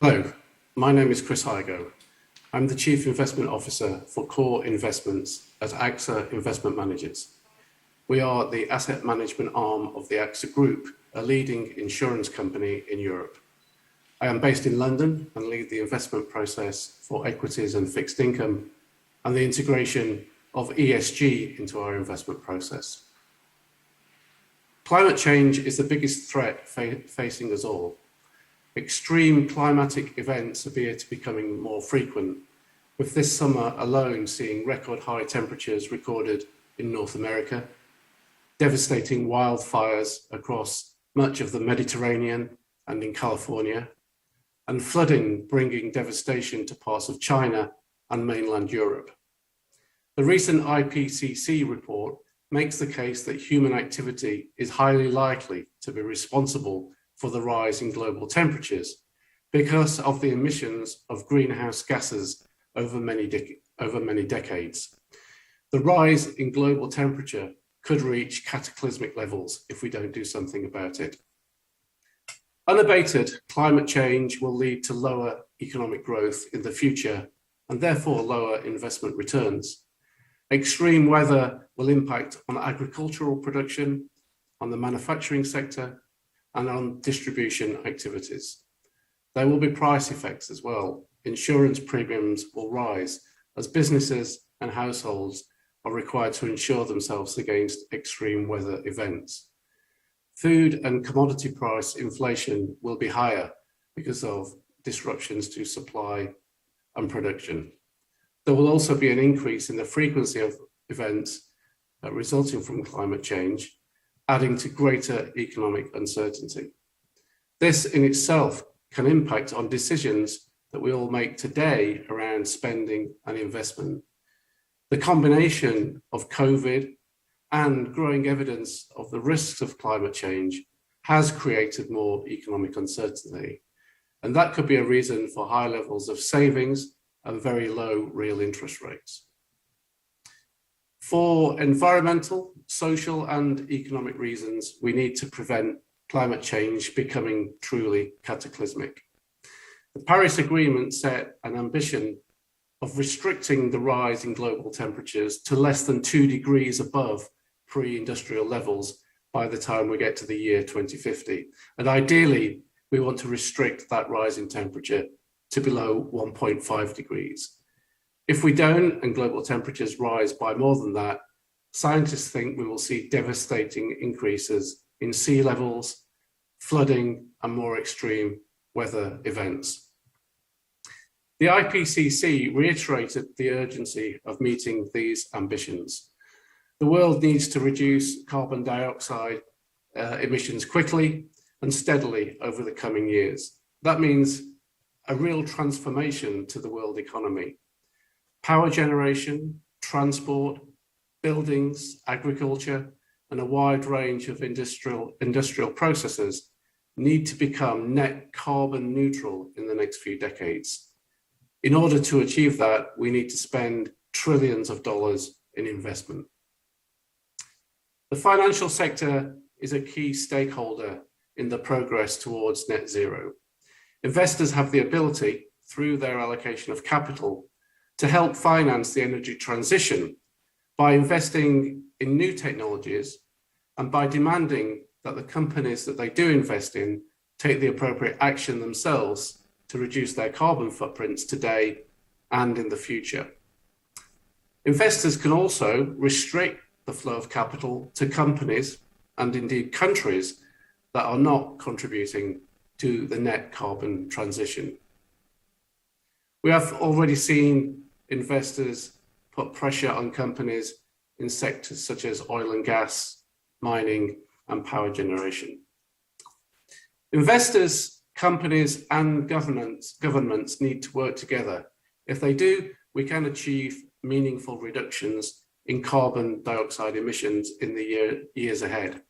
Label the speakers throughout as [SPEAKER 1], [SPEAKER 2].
[SPEAKER 1] Hello, my name is Chris Hygo. I'm the Chief Investment Officer for Core Investments at AXA Investment Managers. We are the asset management arm of the AXA Group, a leading insurance company in Europe. I am based in London and lead the investment process for equities and fixed income and the integration of ESG into our investment process. Climate change is the biggest threat facing us all. Extreme climatic events appear to be becoming more frequent, with this summer alone seeing record high temperatures recorded in North America, devastating wildfires across much of the Mediterranean and in California, and flooding bringing devastation to parts of China and mainland Europe. The recent IPCC report makes the case that human activity is highly likely to be responsible for the rise in global temperatures because of the emissions of greenhouse gases over many decades. The rise in global temperature could reach cataclysmic levels if we don't do something about it. Unabated, climate change will lead to lower economic growth in the future and therefore lower investment returns. Extreme weather will impact on agricultural production, on the manufacturing sector, and on distribution activities. There will be price effects as well. Insurance premiums will rise as businesses and households are required to insure themselves against extreme weather events. Food and commodity price inflation will be higher because of disruptions to supply and production. There will also be an increase in the frequency of events resulting from climate change, adding to greater economic uncertainty. This in itself can impact on decisions that we all make today around spending and investment. The combination of COVID and growing evidence of the risks of climate change has created more economic uncertainty. And that could be a reason for high levels of savings and very low real interest rates. For environmental, social, and economic reasons, we need to prevent climate change becoming truly cataclysmic. The Paris Agreement set an ambition of restricting the rise in global temperatures to less than 2 degrees above pre-industrial levels by the time we get to the year 2050. And ideally, we want to restrict that rise in temperature to below 1.5 degrees. If we don't, and global temperatures rise by more than that, scientists think we will see devastating increases in sea levels, flooding, and more extreme weather events. The IPCC reiterated the urgency of meeting these ambitions. The world needs to reduce carbon dioxide emissions quickly and steadily over the coming years. That means a real transformation to the world economy. Power generation, transport, buildings, agriculture, and a wide range of industrial processes need to become net carbon neutral in the next few decades. In order to achieve that, we need to spend trillions of dollars in investment. The financial sector is a key stakeholder in the progress towards net zero. Investors have the ability, through their allocation of capital, to help finance the energy transition by investing in new technologies and by demanding that the companies that they do invest in take the appropriate action themselves to reduce their carbon footprints today and in the future. Investors can also restrict the flow of capital to companies and indeed countries that are not contributing to the net carbon transition. We have already seen investors put pressure on companies in sectors such as oil and gas, mining, and power generation. Investors, companies, and governments need to work together. If they do, we can achieve meaningful reductions in carbon dioxide emissions in the years ahead.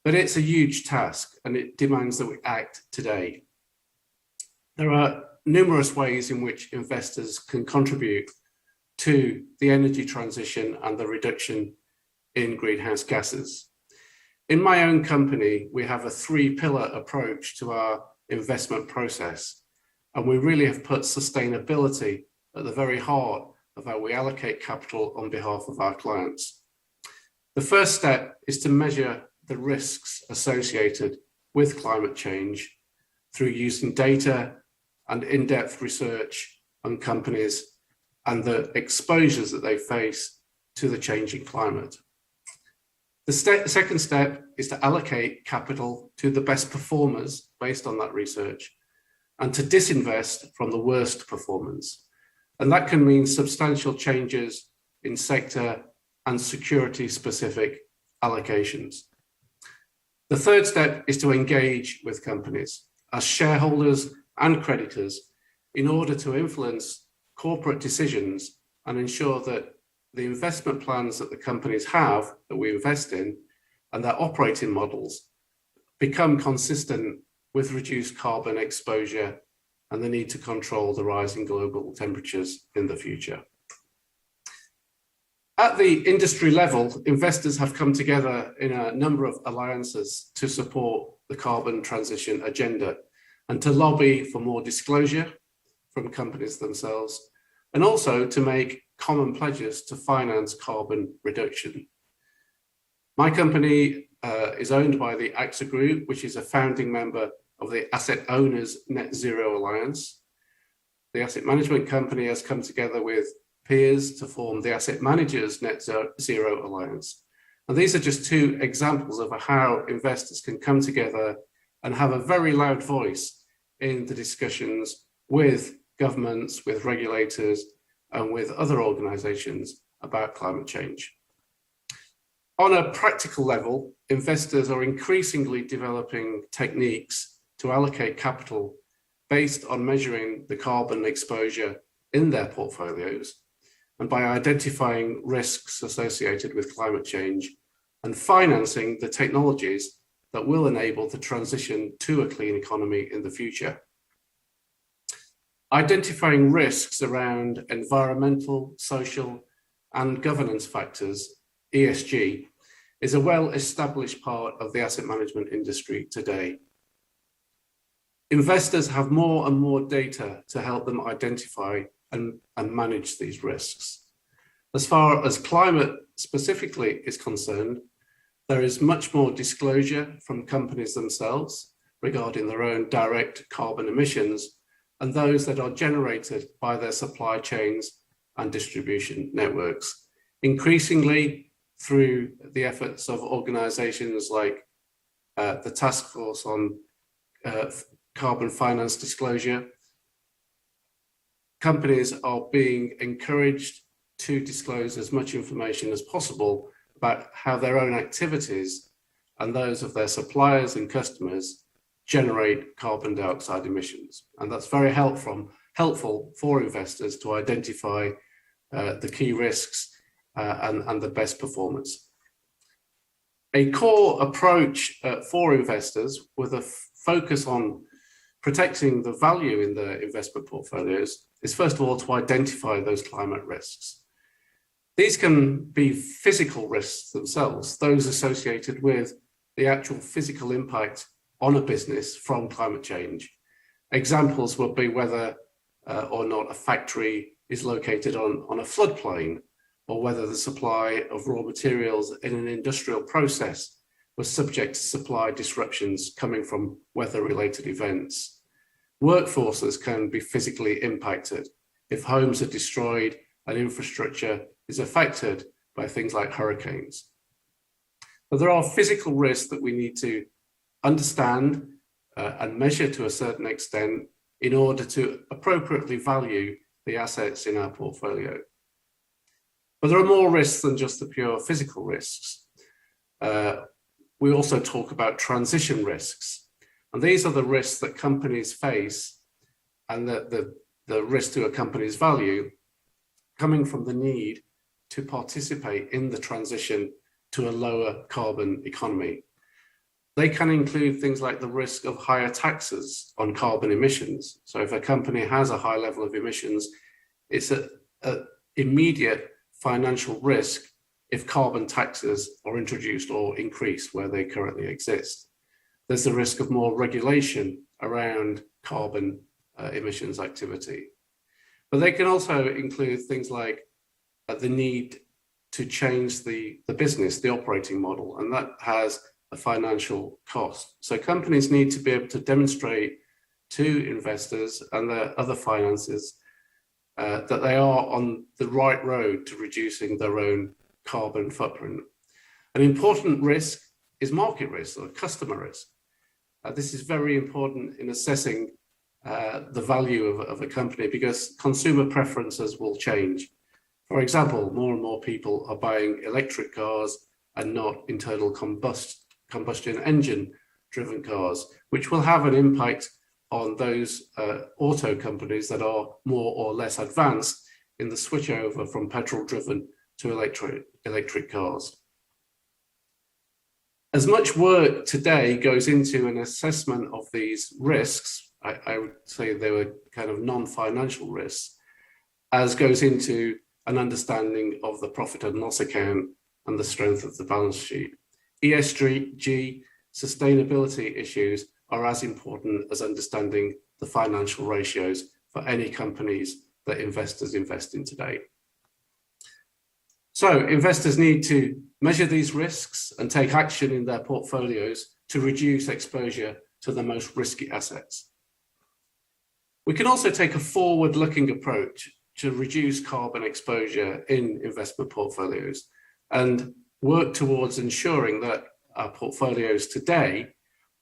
[SPEAKER 1] But it's a huge task and it demands that we act today. There are numerous ways in which investors can contribute to the energy transition and the reduction in greenhouse gases. In my own company, we have a 3-pillar approach to our investment process. And we really have put sustainability at the very heart of how we allocate capital on behalf of our clients. The first step is to measure the risks associated with climate change through using data and in-depth research on companies and the exposures that they face to the changing climate. The second step is to allocate capital to the best performers based on that research and to disinvest from the worst performance. And that can mean substantial changes in sector and security-specific allocations. The third step is to engage with companies as shareholders and creditors in order to influence corporate decisions and ensure that the investment plans that the companies have that we invest in and their operating models become consistent with reduced carbon exposure and the need to control the rising global temperatures in the future. At the industry level, investors have come together in a number of alliances to support the carbon transition agenda and to lobby for more disclosure from companies themselves, and also to make common pledges to finance carbon reduction. My company is owned by the AXA Group, which is a founding member of the Asset Owners Net Zero Alliance. The asset management company has come together with peers to form the Asset Managers Net Zero Alliance. And these are just two examples of how investors can come together and have a very loud voice in the discussions with governments, with regulators, and with other organizations about climate change. On a practical level, investors are increasingly developing techniques to allocate capital based on measuring the carbon exposure in their portfolios and by identifying risks associated with climate change and financing the technologies that will enable the transition to a clean economy in the future. Identifying risks around environmental, social, and governance factors, ESG, is a well-established part of the asset management industry today. Investors have more and more data to help them identify and manage these risks. As far as climate specifically is concerned, there is much more disclosure from companies themselves regarding their own direct carbon emissions and those that are generated by their supply chains and distribution networks. Increasingly, through the efforts of organizations like the Task Force on Carbon Finance Disclosure, companies are being encouraged to disclose as much information as possible about how their own activities and those of their suppliers and customers generate carbon dioxide emissions. And that's very helpful for investors to identify the key risks and the best performance. A core approach for investors with a focus on protecting the value in their investment portfolios is first of all to identify those climate risks. These can be physical risks themselves, those associated with the actual physical impact on a business from climate change. Examples would be whether or not a factory is located on a floodplain, or whether the supply of raw materials in an industrial process was subject to supply disruptions coming from weather-related events. Workforces can be physically impacted if homes are destroyed and infrastructure is affected by things like hurricanes. But there are physical risks that we need to understand and measure to a certain extent in order to appropriately value the assets in our portfolio. But there are more risks than just the pure physical risks. We also talk about transition risks. And these are the risks that companies face and the risk to a company's value coming from the need to participate in the transition to a lower carbon economy. They can include things like the risk of higher taxes on carbon emissions. So if a company has a high level of emissions, it's an immediate financial risk if carbon taxes are introduced or increased where they currently exist. There's the risk of more regulation around carbon emissions activity. But they can also include things like the need to change the business, the operating model, and that has a financial cost. So companies need to be able to demonstrate to investors and their other finances that they are on the right road to reducing their own carbon footprint. An important risk is market risk or customer risk. This is very important in assessing the value of a company because consumer preferences will change. For example, more and more people are buying electric cars and not internal combustion engine driven cars, which will have an impact on those auto companies that are more or less advanced in the switch over from petrol driven to electric cars. As much work today goes into an assessment of these risks, I would say they were kind of non-financial risks, as goes into an understanding of the profit and loss account and the strength of the balance sheet. ESG sustainability issues are as important as understanding the financial ratios for any companies that investors invest in today. So investors need to measure these risks and take action in their portfolios to reduce exposure to the most risky assets. We can also take a forward-looking approach to reduce carbon exposure in investment portfolios and work towards ensuring that our portfolios today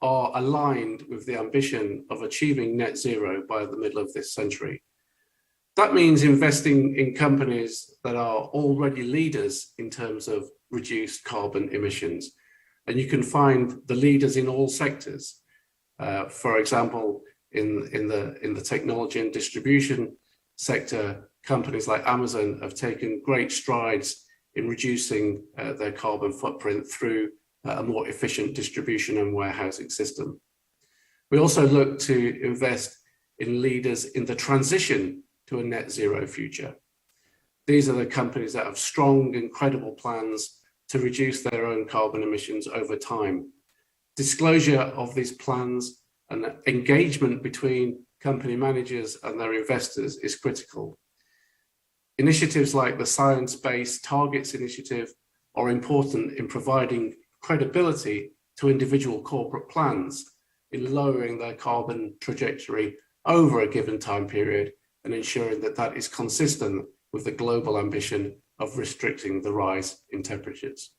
[SPEAKER 1] are aligned with the ambition of achieving net zero by the middle of this century. That means investing in companies that are already leaders in terms of reduced carbon emissions. And you can find the leaders in all sectors. For example, in the technology and distribution sector, companies like Amazon have taken great strides in reducing their carbon footprint through a more efficient distribution and warehousing system. We also look to invest in leaders in the transition to a net zero future. These are the companies that have strong and credible plans to reduce their own carbon emissions over time. Disclosure of these plans and engagement between company managers and their investors is critical. Initiatives like the Science Based Targets Initiative are important in providing credibility to individual corporate plans in lowering their carbon trajectory over a given time period and ensuring that that is consistent with the global ambition of restricting the rise in temperatures.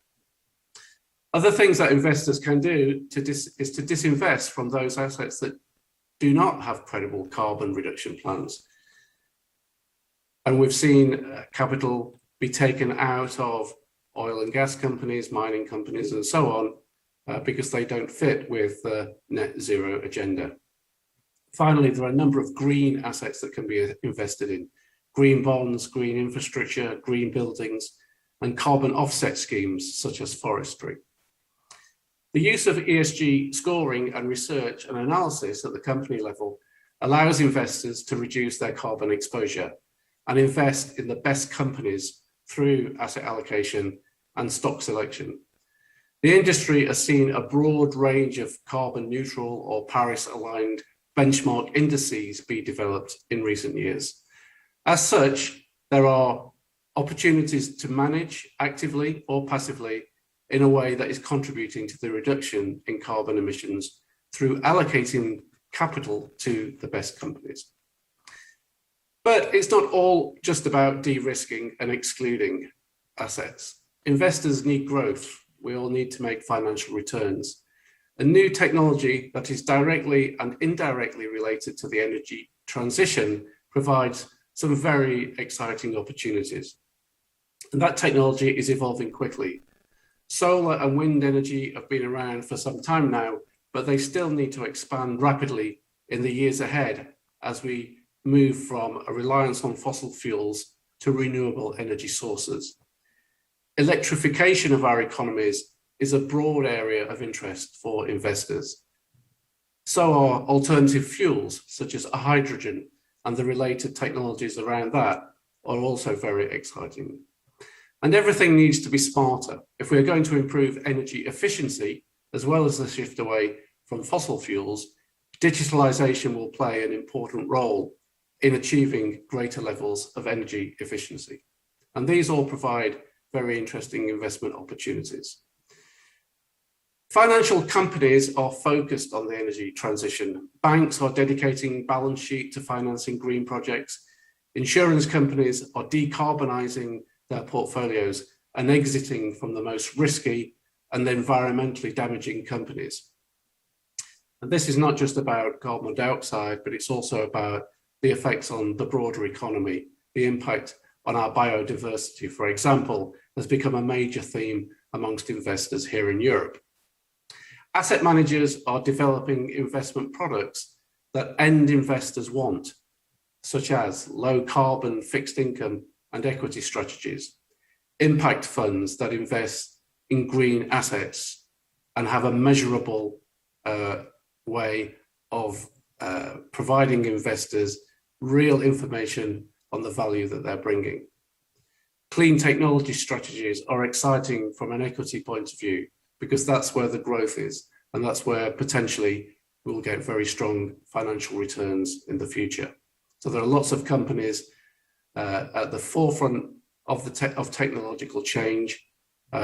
[SPEAKER 1] Other things that investors can do is to disinvest from those assets that do not have credible carbon reduction plans. And we've seen capital be taken out of oil and gas companies, mining companies, and so on, because they don't fit with the net zero agenda. Finally, there are a number of green assets that can be invested in. Green bonds, green infrastructure, green buildings, and carbon offset schemes such as forestry. The use of ESG scoring and research and analysis at the company level allows investors to reduce their carbon exposure and invest in the best companies through asset allocation and stock selection. The industry has seen a broad range of carbon neutral or Paris-aligned benchmark indices be developed in recent years. As such, there are opportunities to manage actively or passively in a way that is contributing to the reduction in carbon emissions through allocating capital to the best companies. But it's not all just about de-risking and excluding assets. Investors need growth. We all need to make financial returns. A new technology that is directly and indirectly related to the energy transition provides some very exciting opportunities. And that technology is evolving quickly. Solar and wind energy have been around for some time now, but they still need to expand rapidly in the years ahead as we move from a reliance on fossil fuels to renewable energy sources. Electrification of our economies is a broad area of interest for investors. So are alternative fuels, such as hydrogen, and the related technologies around that are also very exciting. And everything needs to be smarter. If we're going to improve energy efficiency, as well as the shift away from fossil fuels, digitalization will play an important role in achieving greater levels of energy efficiency. And these all provide very interesting investment opportunities. Financial companies are focused on the energy transition. Banks are dedicating balance sheet to financing green projects. Insurance companies are decarbonising their portfolios and exiting from the most risky and environmentally damaging companies. And this is not just about carbon dioxide, but it's also about the effects on the broader economy. The impact on our biodiversity, for example, has become a major theme amongst investors here in Europe. Asset managers are developing investment products that end investors want, such as low carbon fixed income and equity strategies, impact funds that invest in green assets and have a measurable way of providing investors real information on the value that they're bringing. Clean technology strategies are exciting from an equity point of view, because that's where the growth is, and that's where potentially we'll get very strong financial returns in the future. So there are lots of companies at the forefront of technological change,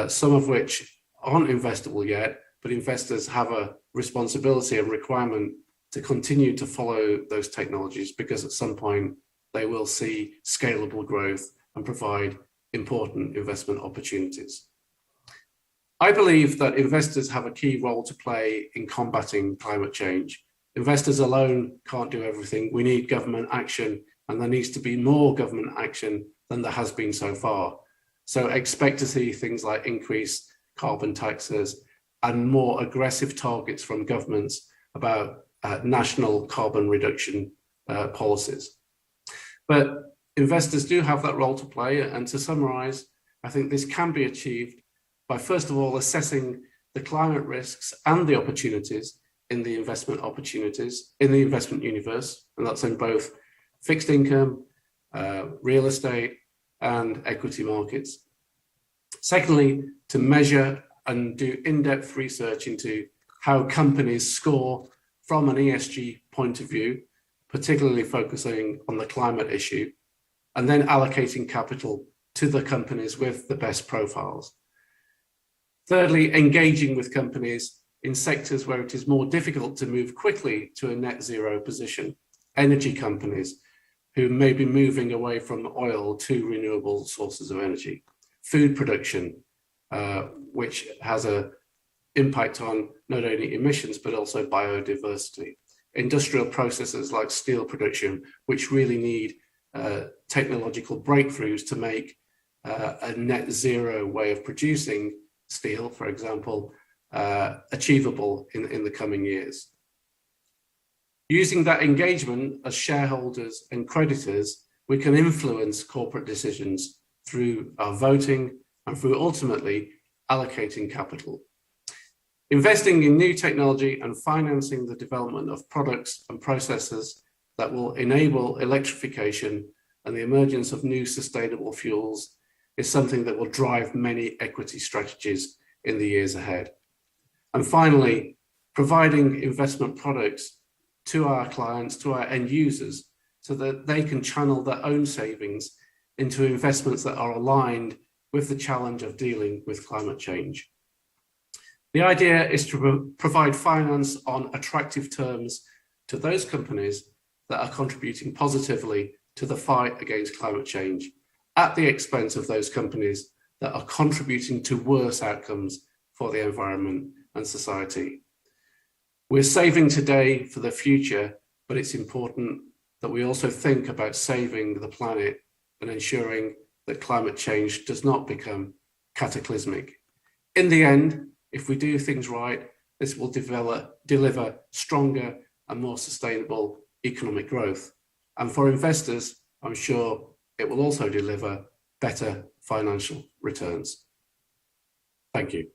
[SPEAKER 1] some of which aren't investable yet, but investors have a responsibility and requirement to continue to follow those technologies, because at some point they will see scalable growth and provide important investment opportunities. I believe that investors have a key role to play in combating climate change. Investors alone can't do everything. We need government action, and there needs to be more government action than there has been so far. So expect to see things like increased carbon taxes and more aggressive targets from governments about national carbon reduction policies. But investors do have that role to play, and to summarize, I think this can be achieved by, first of all, assessing the climate risks and the opportunities in the investment universe, and that's in both fixed income, real estate, and equity markets. Secondly, to measure and do in-depth research into how companies score from an ESG point of view, particularly focusing on the climate issue, and then allocating capital to the companies with the best profiles. Thirdly, engaging with companies in sectors where it is more difficult to move quickly to a net zero position. Energy companies who may be moving away from oil to renewable sources of energy. Food production, which has an impact on not only emissions, but also biodiversity. Industrial processes like steel production, which really need technological breakthroughs to make a net zero way of producing steel, for example, achievable in the coming years. Using that engagement as shareholders and creditors, we can influence corporate decisions through our voting and through ultimately allocating capital. Investing in new technology and financing the development of products and processes that will enable electrification and the emergence of new sustainable fuels is something that will drive many equity strategies in the years ahead. And finally, providing investment products to our clients, to our end users, so that they can channel their own savings into investments that are aligned with the challenge of dealing with climate change. The idea is to provide finance on attractive terms to those companies that are contributing positively to the fight against climate change, at the expense of those companies that are contributing to worse outcomes for the environment and society. We're saving today for the future, but it's important that we also think about saving the planet and ensuring that climate change does not become cataclysmic. In the end, if we do things right, this will deliver stronger and more sustainable economic growth. And for investors, I'm sure it will also deliver better financial returns. Thank you.